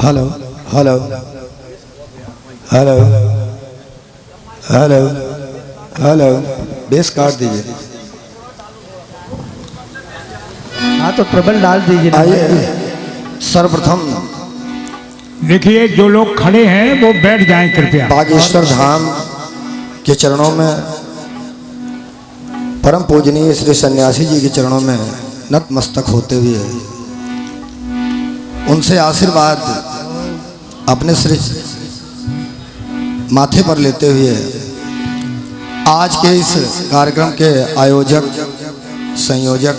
Hello hello hello hello hello base काट दीजिए। हाँ तो ट्रबल डाल दीजिए। आइए सर्वप्रथम देखिए जो लोग खड़े हैं वो बैठ जाएं कृपया। बागेश्वर धाम के चरणों में परम पूजनीय श्री सन्यासी जी के चरणों में नतमस्तक होते हुए उनसे आशीर्वाद अपने श्री माथे पर लेते हुए आज के इस कार्यक्रम के आयोजक संयोजक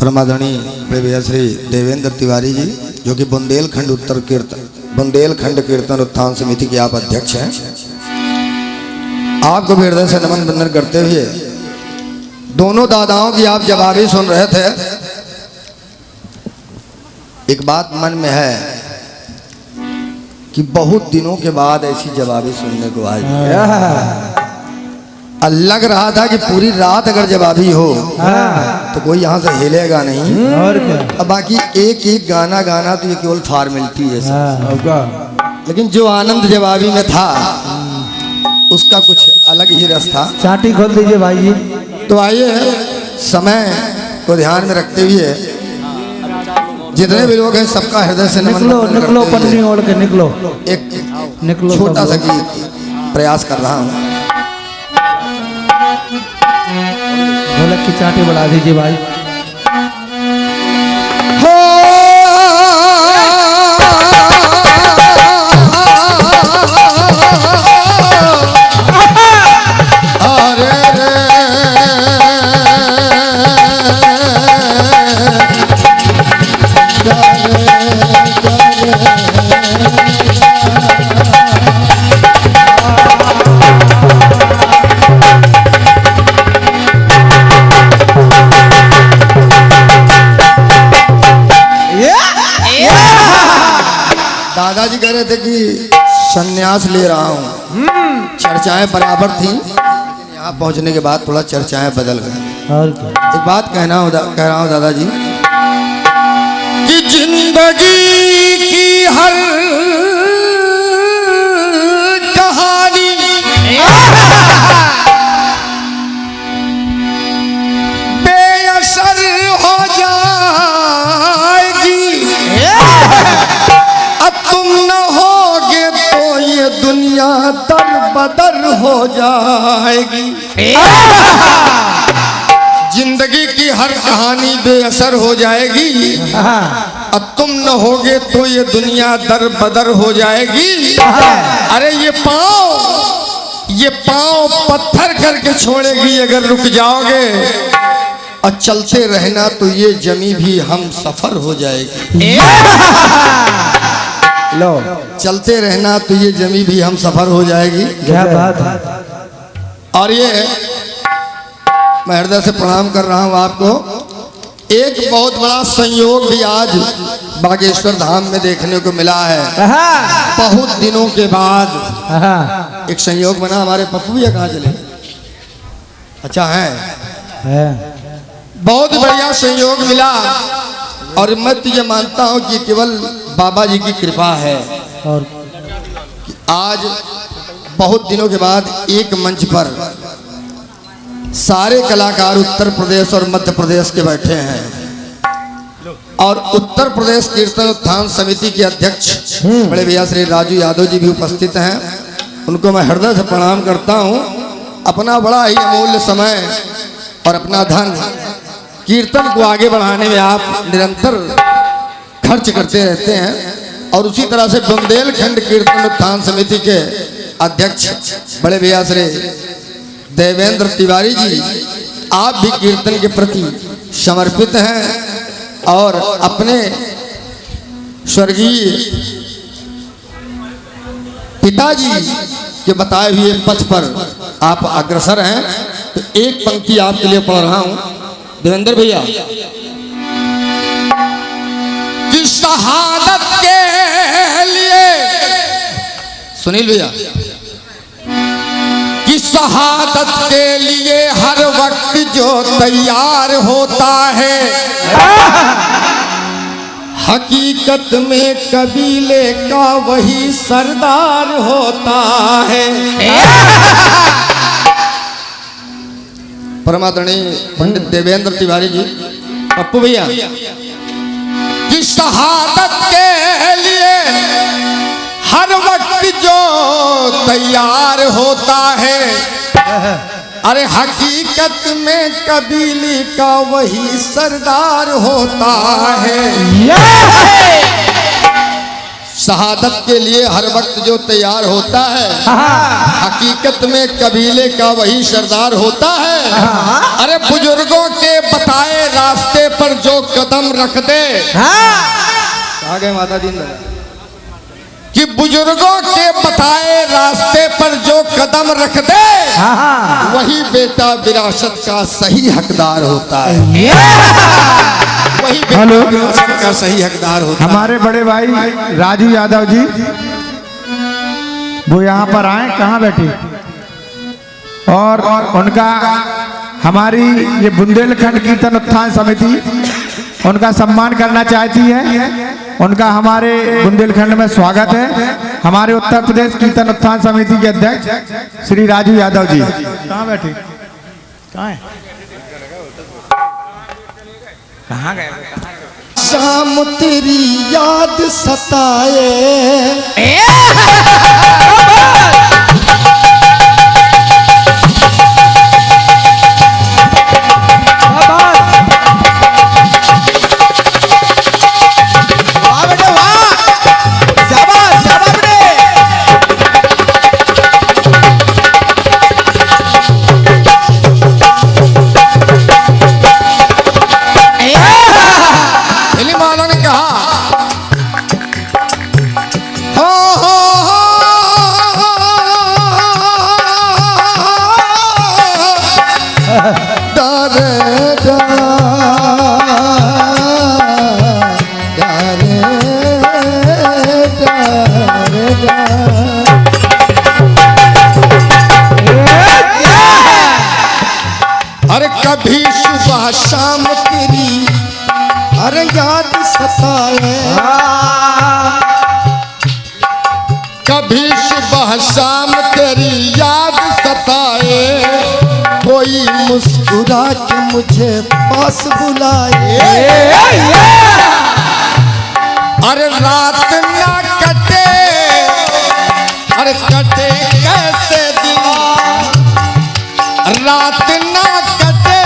परमादरणीय भैया श्री देवेंद्र तिवारी जी जो कि बुंदेलखंड कीर्तन उत्थान समिति के आप अध्यक्ष हैं, आपको भी हृदय से नमन बंदन करते हुए दोनों दादाओं की आप जवाबी सुन रहे थे। एक बात मन में है कि बहुत दिनों के बाद ऐसी जवाबी सुनने को आई। लग रहा था कि पूरी रात अगर जवाबी हो तो कोई यहाँ से हिलेगा नहीं। और क्या? अब बाकी एक एक गाना गाना तो ये केवल फॉर्मेलिटी है, लेकिन जो आनंद जवाबी में था उसका कुछ अलग ही रस था। चाटी खोल दीजिए भाई जी। तो आइए समय को ध्यान में रखते हुए जितने भी लोग हैं सबका हृदय से नमन निकलो करते निकलो, हुए पन्नी ओढ़ के निकलो। एक निकलो छोटा सा सब गीत प्रयास कर रहा हूँ। ढोलक की चाटी बढ़ा दीजिए भाई। दादाजी कह रहे थे कि संन्यास ले रहा हूँ, चर्चाएं बराबर थी, लेकिन यहाँ पहुँचने के बाद थोड़ा चर्चाएं बदल गई। और क्या? एक बात कह रहा हूँ दादाजी कि जिंदगी की हर कहानी बेअसर हो जाएगी, अब तुम न होगे तो ये दुनिया दर बदर हो जाएगी। जिंदगी की हर कहानी बेअसर हो जाएगी, अब तुम न होगे तो ये दुनिया दर बदर हो जाएगी। अरे ये पाँव पत्थर करके छोड़ेगी अगर रुक जाओगे, और चलते रहना तो ये जमी भी हम सफर हो जाएगी। लो चलते रहना तो ये जमी भी हम सफर हो जाएगी। क्या बात है। और ये मैं हृदय से प्रणाम कर रहा हूँ आपको। एक बहुत बड़ा संयोग भी आज बागेश्वर धाम में देखने को मिला है। बहुत दिनों के बाद एक संयोग बना। हमारे पप्पू भैया कहाँ चले? अच्छा है। बहुत बढ़िया संयोग मिला, और मैं तो ये मानता हूँ कि केवल बाबा जी की कृपा है। और आज बहुत दिनों के बाद एक मंच पर सारे कलाकार उत्तर प्रदेश और मध्य प्रदेश के बैठे हैं, और उत्तर प्रदेश कीर्तन उत्थान समिति के अध्यक्ष बड़े भैया श्री राजू यादव जी भी उपस्थित हैं। उनको मैं हृदय से प्रणाम करता हूं। अपना बड़ा ही अमूल्य समय और अपना धन कीर्तन को आगे बढ़ाने में आप निरंतर खर्च करते रहते हैं, और उसी तरह से बुंदेलखंड कीर्तन उत्थान समिति के अध्यक्ष बड़े भैया श्री देवेंद्र तिवारी जी, आप भी कीर्तन के प्रति समर्पित हैं और अपने स्वर्गीय पिताजी के बताए हुए पथ पर आप अग्रसर हैं। तो एक पंक्ति आपके लिए पढ़ रहा हूं देवेंद्र भैया। कि शहादत के लिए, सुनील भैया, कि शहादत के लिए हर वक्त जो तैयार होता है, हकीकत में कबीले का वही सरदार होता है। परमादरणीय पंडित देवेंद्र तिवारी जी, पप्पू भैया, कि शहादत के लिए हर वक्त जो तैयार होता है, अरे हकीकत में कबीले का वही सरदार होता है। शहादत के लिए हर वक्त जो तैयार होता है, हकीकत में कबीले का वही सरदार होता है। अरे बुजुर्गों के बताए रास्ते पर जो कदम रख दे, आगे माता दीन कि बुजुर्गों के बताए रास्ते पर जो कदम रख दे, वही बेटा विरासत का सही हकदार होता है। वही बेटा विरासत का सही हकदार होता है। हमारे बड़े भाई राजू यादव जी, वो यहाँ पर आए, कहाँ बैठे, और उनका हमारी ये बुंदेलखंड कीर्तन उत्थान समिति उनका सम्मान करना चाहती है। उनका हमारे बुंदेलखंड में स्वागत है। हमारे उत्तर प्रदेश कीर्तन उत्थान समिति के अध्यक्ष श्री राजू यादव जी। कहाँ बैठे, कहाँ है, कहाँ गए? शाम तेरी याद सताए, अरे कभी सुबह शाम तेरी अरे याद सताए, कभी सुबह शाम तेरी याद सताए, कोई मुस्कुरा के मुझे पास बुलाए। अरे रात ना कटे, अरे कटे कैसे दिन, रात ना कटे,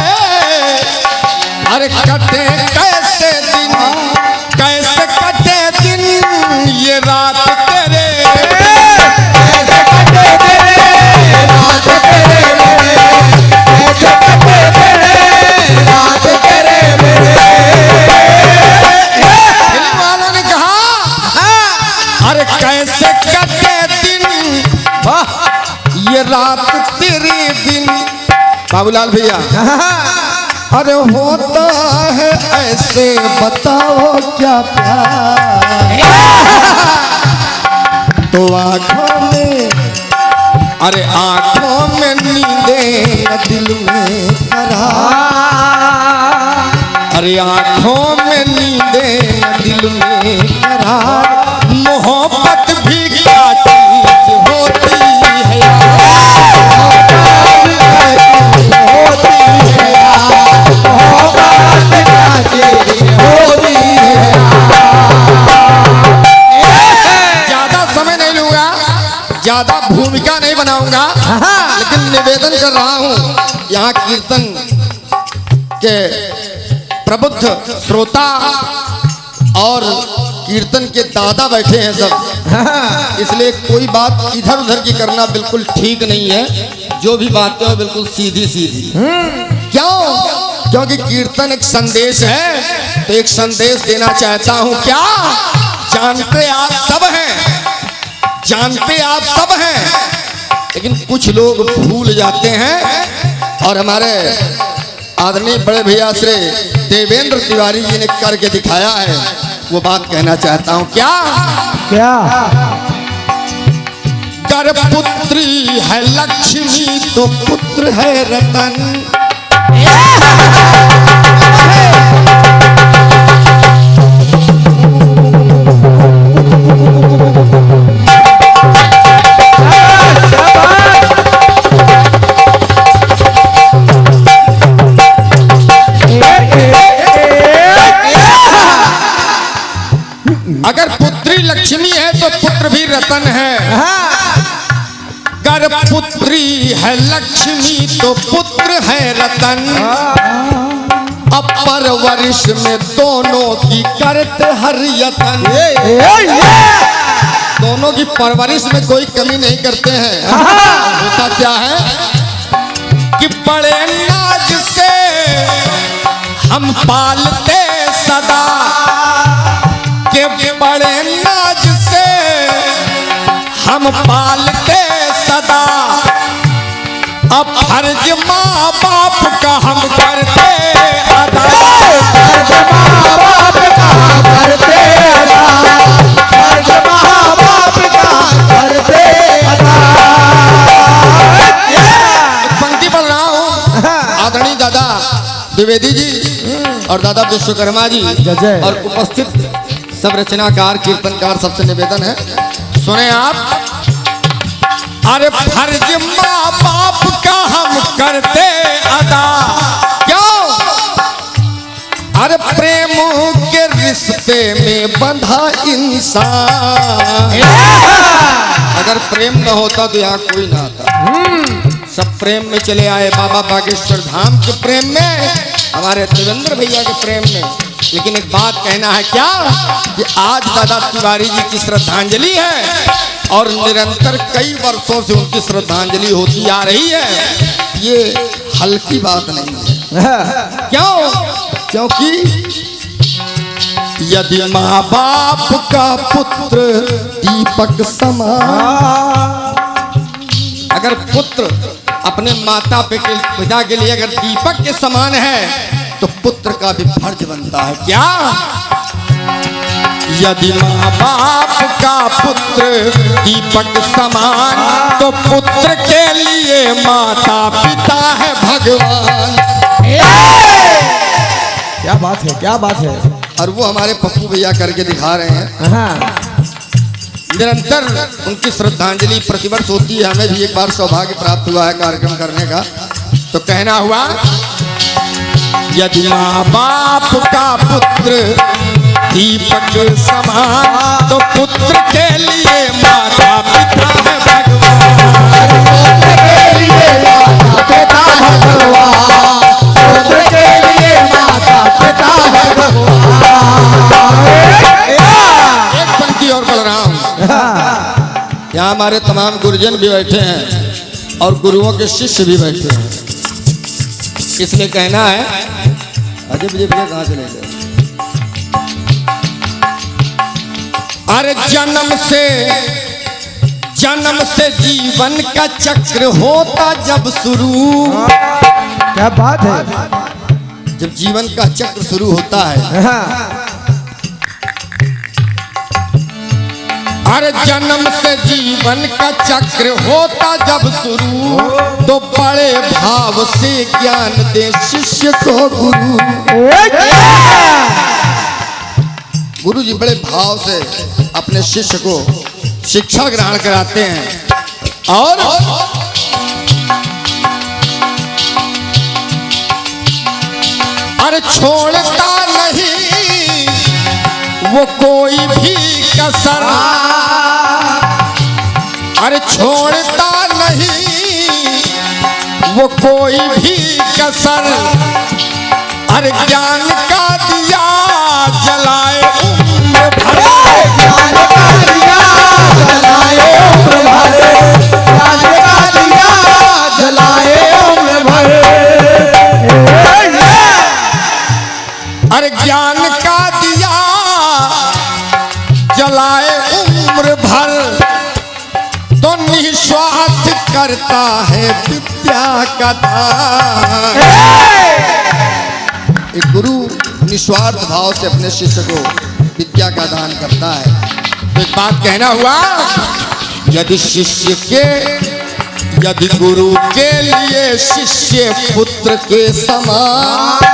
अरे कटे कैसे दिन, कैसे कटे दिन ये रात तेरे, कैसे कटे तेरे रात तेरे मेरे, कैसे कटे तेरे रात तेरे मेरे। फिल्म वालों ने कहा अरे कैसे कटे दिन ये रात तेरे दिन। बाबूलाल भैया, अरे होता है ऐसे बताओ क्या प्यार, तो आंखों में, अरे आंखों में नींदें न दिल में करार, अरे आंखों में नींदें न दिल में करार, मोहब्बत भी क्या चीज होती है यार, ज्यादा समय नहीं लूंगा, ज्यादा भूमिका नहीं बनाऊंगा, लेकिन निवेदन कर रहा हूं यहाँ कीर्तन के प्रबुद्ध श्रोता और कीर्तन के दादा बैठे हैं सब, इसलिए कोई बात इधर उधर की करना बिल्कुल ठीक नहीं है। जो भी बातें हो बिल्कुल सीधी सीधी। क्यों? क्योंकि कीर्तन एक संदेश है, तो एक संदेश देना चाहता हूं। क्या जानते आप सब हैं, जानते आप सब हैं, लेकिन कुछ लोग भूल जाते हैं। और हमारे आदरणीय बड़े भैया श्री देवेंद्र तिवारी जी ने करके दिखाया है, वो बात कहना चाहता हूं। क्या क्या? कर पुत्री है लक्ष्मी तो पुत्र है रतन, अगर पुत्री लक्ष्मी है तो पुत्र भी रतन है। अगर पुत्री है लक्ष्मी तो पुत्र है रतन। अब परवरिश में दोनों की करते हर यतन। दोनों की परवरिश में कोई कमी नहीं करते हैं। होता क्या है कि बड़े नाज से हम पालते सदा, के बड़े नाज से हम पालते सदा। अब फर्ज माँ बाप का हम करते अदा। फर्ज माँ बाप का करते अदा, फर्ज माँ बाप का करते अदा। एक पंक्ति पढ़ रहा हूँ। आदरणीय दादा द्विवेदी जी और दादा विश्वकर्मा जी जय। और उपस्थित सब रचनाकार कीर्तनकार सबसे निवेदन है, सुने आप। अरे फर्ज माँ बाप का हम करते अदा, क्यों? अरे प्रेम के रिश्ते में बंधा इंसान। अगर प्रेम न होता तो यहाँ कोई ना आता। सब प्रेम में चले आए, बाबा बागेश्वर धाम के प्रेम में, हमारे देवेंद्र भैया के प्रेम में। लेकिन एक बात कहना है क्या कि आज दादा तिवारी जी की श्रद्धांजलि है और निरंतर कई वर्षों से उनकी श्रद्धांजलि होती आ रही है। ये हल्की बात नहीं है। क्यों? क्योंकि यदि माँ बाप का पुत्र दीपक समान, अगर पुत्र अपने माता पिता के लिए अगर दीपक के समान है तो पुत्र का भी फर्ज बनता है क्या? यदि माँ बाप का पुत्र दीपक समान तो पुत्र के लिए माता पिता है भगवान। क्या बात है, क्या बात है। और वो हमारे पप्पू भैया करके दिखा रहे हैं। निरंतर उनकी श्रद्धांजलि प्रतिवर्ष होती है। हमें भी एक बार सौभाग्य प्राप्त हुआ है कार्यक्रम करने का। तो कहना हुआ, यदि माँ बाप का पुत्र दीपक समान तो पुत्र के लिए माता पिता है भगवान। पुत्र के लिए माता पिता है भगवान, पुत्र के लिए माता पिता है भगवान। एक पंक्ति और पढ़ रहा हूँ। यहाँ हमारे तमाम गुरुजन भी बैठे हैं और गुरुओं के शिष्य भी बैठे हैं। इसलिए कहना है, अजय विजय भैया कहाँ चले गए? अरे जन्म से जीवन का चक्र होता जब शुरू। क्या बात है। जब जीवन का चक्र शुरू होता है, अरे जन्म से जीवन का चक्र होता जब शुरू तो बड़े भाव से ज्ञान दे शिष्य को गुरु। गुरु जी बड़े भाव से अपने शिष्य को शिक्षा ग्रहण कराते हैं और अरे छोड़ता नहीं वो कोई भी कसर। अरे छोड़ता नहीं वो कोई भी कसर। अरे ज्ञान का दिया जलाए उम्र भर। ज्ञान का दिया जलाए उम्र भर, ज्ञान का दिया जलाए उम्र भर। अरे ज्ञान का दिया जलाए उम्र भर तो निस्वार्थ करता है विद्या का दान। एक गुरु निस्वार्थ भाव से अपने शिष्य को विद्या का दान करता है। तो एक बात कहना हुआ, यदि गुरु के लिए शिष्य पुत्र के समान।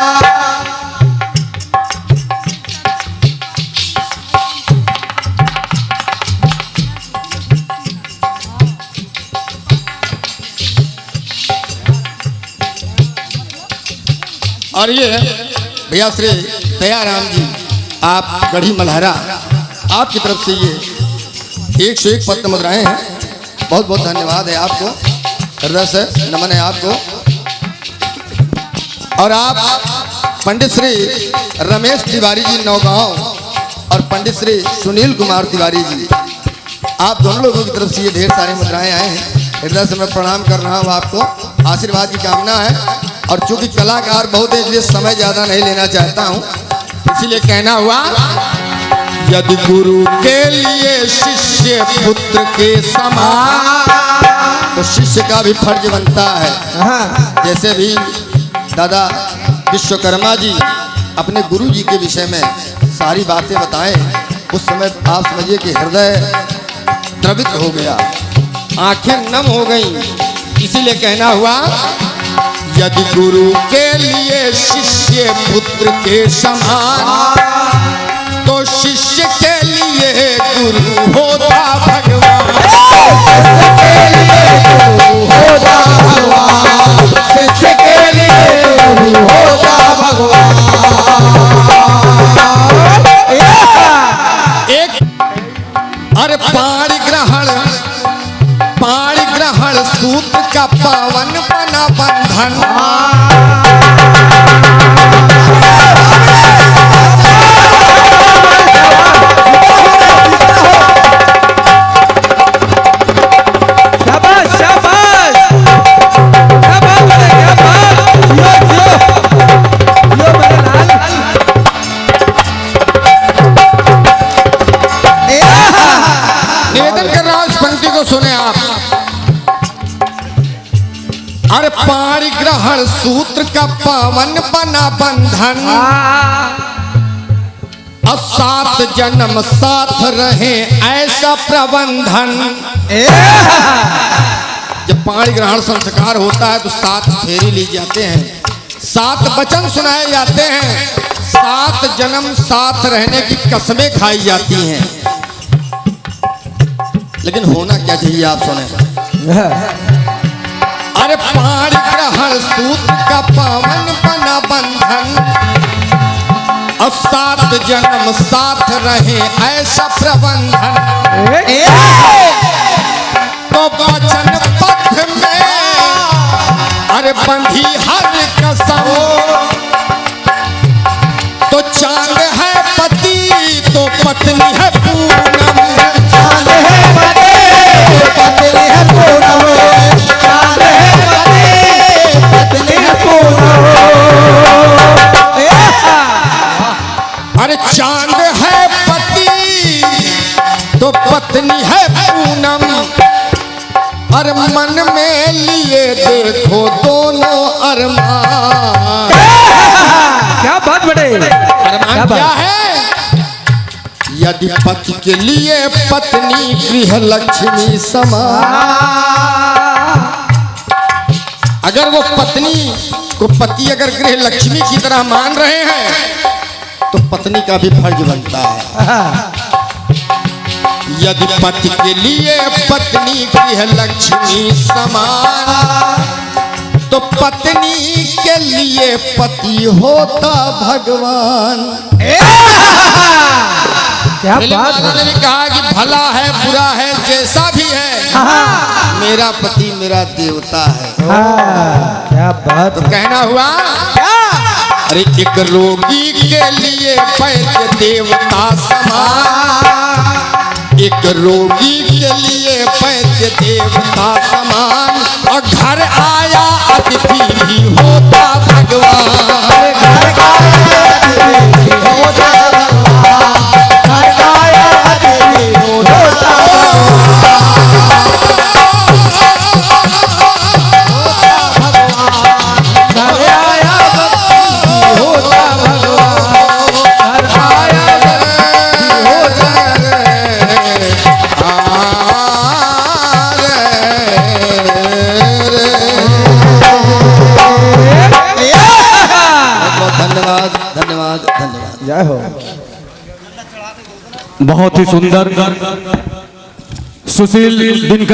और ये भैया श्री दयाराम जी, आप गढ़ी मल्हारा, आपकी तरफ से ये 101 पत्र मुद्राएं हैं। बहुत बहुत धन्यवाद है आपको, हृदय से नमन है आपको। और आप पंडित श्री रमेश तिवारी जी नौगांव और पंडित श्री सुनील कुमार तिवारी जी, आप दोनों लोगों की तरफ से ये ढेर सारी मुद्राएं आए हैं। हृदय से मैं प्रणाम कर रहा हूँ आपको, आशीर्वाद की कामना है। और चूंकि कलाकार बहुत है इसलिए समय ज़्यादा नहीं लेना चाहता हूँ, इसीलिए कहना हुआ, यदि गुरु के लिए शिष्य पुत्र के समान, तो शिष्य का भी फर्ज बनता है। जैसे भी दादा विश्वकर्मा जी अपने गुरु जी के विषय में सारी बातें बताएं, उस समय आप समझिए कि हृदय द्रवित हो गया, आंखें नम हो गई। इसीलिए कहना हुआ, यदि गुरु के लिए शिष्य पुत्र के समान, तो शिष्य के लिए गुरु होता भगवान। शिष्य के लिए गुरु होता भगवान। एक अरे पाणी ग्रहण सूत्र का पावन बना बंधन। सुने आप, अरे पाणी ग्रहण सूत्र का पावन बना बंधन, और 7 जन्म साथ रहे ऐसा प्रबंधन। जब पाणी ग्रहण संस्कार होता है तो 7 फेरी ली जाते हैं, 7 वचन सुनाए जाते हैं, 7 जन्म साथ रहने की कसमें खाई जाती हैं। लेकिन होना क्या चाहिए आप सुने। अरे पाणी ग्रहण सूत्र का पावन बना बंधन, और 7 जन्म साथ रहे ऐसा प्रबंधन। तो वचन पथ में अरे बंधी हर कसम, तो चांद है पति तो पत्नी है पूनम। चांद है पत्नी है पूनम, चांद है पत्नी है पूनम। अरे चांद है पति तो पत्नी है पूनम, और मन में लिए देखो दोनों अरमान। क्या बात बड़े, अरमान क्या है? यदि पति के लिए पत्नी गृह लक्ष्मी समान, अगर वो पत्नी को पति अगर गृह लक्ष्मी की तरह मान रहे हैं तो पत्नी का भी फर्ज बनता है। यदि पति के लिए पत्नी गृह लक्ष्मी समान, तो पत्नी के लिए पति होता भगवान। क्या बात है। ने भी कहा कि भला है बुरा है जैसा भी है, मेरा पति मेरा देवता है। क्या बात। तो कहना हुआ, अरे एक रोगी के लिए वैद्य देवता समान, एक रोगी के लिए वैद्य देवता समान, और घर आया अतिथि भी होता भगवान। घर आया अतिथि भी होता भगवान, घर आया अतिथि होता जय हो। बहुत ही सुंदर सुशील दिनकर